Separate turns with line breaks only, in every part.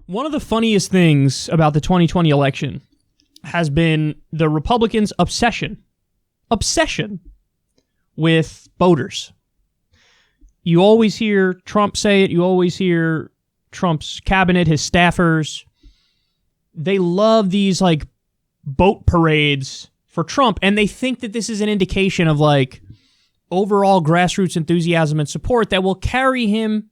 One of the funniest things about the 2020 election has been the Republicans' obsession with voters. You always hear Trump say it. You always hear Trump's cabinet, his staffers. They love these like boat parades for Trump, and they think that this is an indication of like overall grassroots enthusiasm and support that will carry him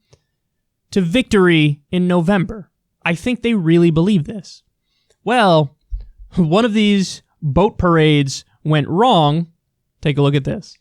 to victory in November. I think they really believe this. Well, one of these boat parades went wrong. Take a look at this.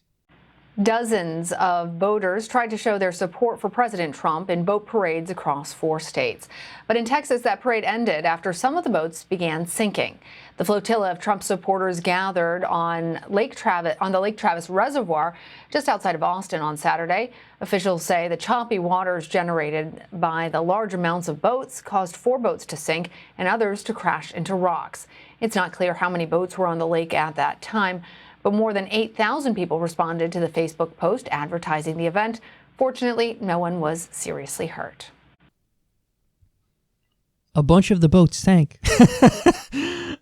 Dozens of voters tried to show their support for President Trump in boat parades across 4 states. But in Texas, that parade ended after some of the boats began sinking. The flotilla of Trump supporters gathered on the Lake Travis Reservoir just outside of Austin on Saturday. Officials say the choppy waters generated by the large amounts of boats caused 4 boats to sink and others to crash into rocks. It's not clear how many boats were on the lake at that time, but more than 8,000 people responded to the Facebook post advertising the event. Fortunately, no one was seriously hurt.
A bunch of the boats sank.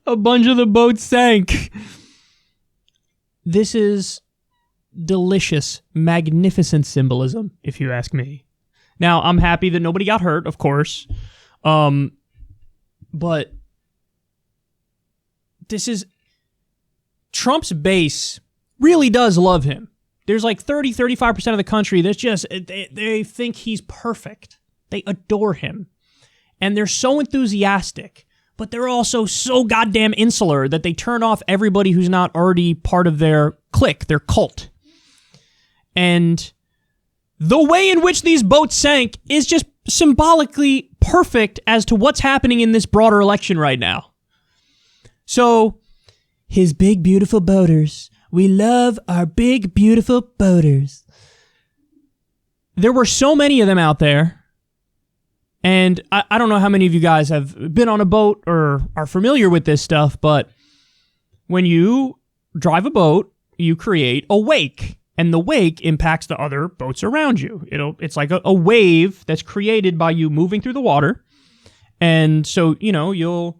A bunch of the boats sank. This is delicious, magnificent symbolism, if you ask me. Now, I'm happy that nobody got hurt, of course. But this is... Trump's base really does love him. There's like 35% of the country that's just, they think he's perfect. They adore him. And they're so enthusiastic, but they're also so goddamn insular that they turn off everybody who's not already part of their clique, their cult. And the way in which these boats sank is just symbolically perfect as to what's happening in this broader election right now. So... his big, beautiful boaters. We love our big, beautiful boaters. There were so many of them out there. And I don't know how many of you guys have been on a boat or are familiar with this stuff, but when you drive a boat, you create a wake. And the wake impacts the other boats around you. It's like a wave that's created by you moving through the water. And so, you'll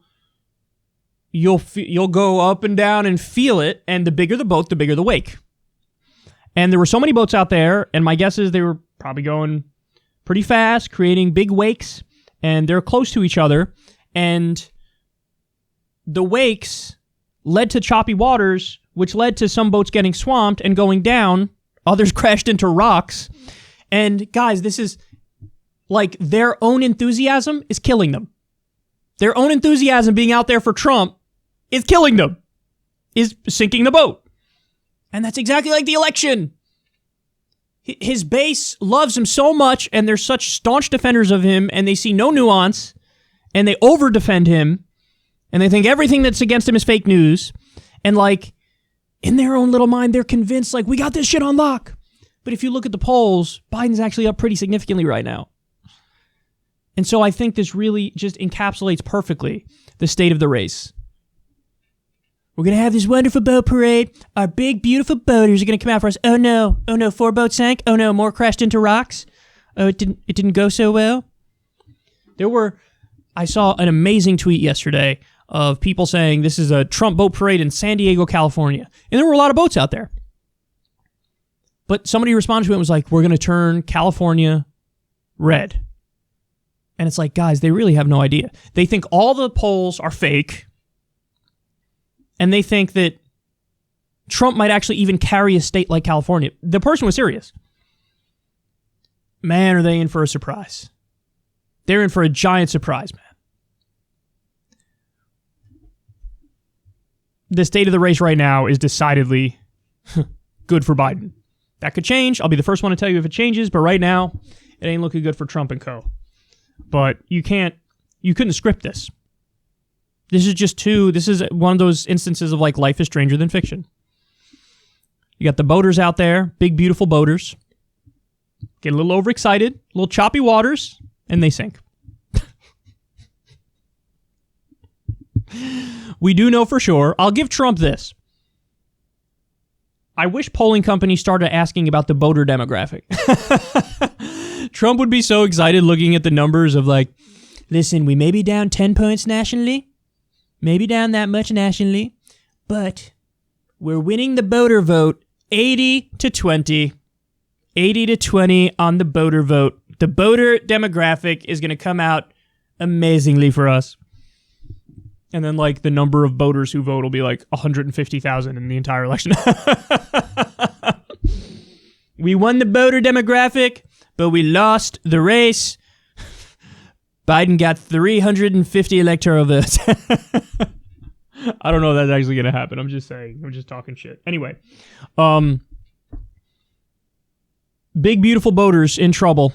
go up and down and feel it, and the bigger the boat, the bigger the wake. And there were so many boats out there, and my guess is they were probably going pretty fast, creating big wakes, and they're close to each other, and the wakes led to choppy waters, which led to some boats getting swamped and going down. Others crashed into rocks. And guys, this is like their own enthusiasm is killing them. Their own enthusiasm being out there for Trump is killing them, is sinking the boat. And that's exactly like the election. His base loves him so much, and they're such staunch defenders of him, and they see no nuance, and they over-defend him, and they think everything that's against him is fake news. And like, in their own little mind, they're convinced, like, we got this shit on lock. But if you look at the polls, Biden's actually up pretty significantly right now. And so I think this really just encapsulates perfectly the state of the race. We're going to have this wonderful boat parade. Our big, beautiful boaters are going to come out for us. Oh no, 4 boats sank. Oh no, more crashed into rocks. Oh, it didn't go so well. I saw an amazing tweet yesterday of people saying this is a Trump boat parade in San Diego, California. And there were a lot of boats out there. But somebody responded to it and was like, we're going to turn California red. And it's like, guys, they really have no idea. They think all the polls are fake. And they think that Trump might actually even carry a state like California. The person was serious. Man, are they in for a surprise. They're in for a giant surprise, man. The state of the race right now is decidedly good for Biden. That could change. I'll be the first one to tell you if it changes. But right now, it ain't looking good for Trump and co. But you couldn't script this. This is one of those instances of like life is stranger than fiction. You got the boaters out there, big, beautiful boaters, get a little overexcited, a little choppy waters, and they sink. We do know for sure. I'll give Trump this. I wish polling companies started asking about the boater demographic. Trump would be so excited looking at the numbers of like, listen, we may be down 10 points nationally, maybe down that much nationally, but we're winning the voter vote 80 to 20. 80 to 20 on the voter vote. The voter demographic is going to come out amazingly for us. And then, like, the number of voters who vote will be like 150,000 in the entire election. We won the voter demographic, but we lost the race. Biden got 350 electoral votes. I don't know if that's actually going to happen. I'm just saying. I'm just talking shit. Anyway. Big, beautiful voters in trouble.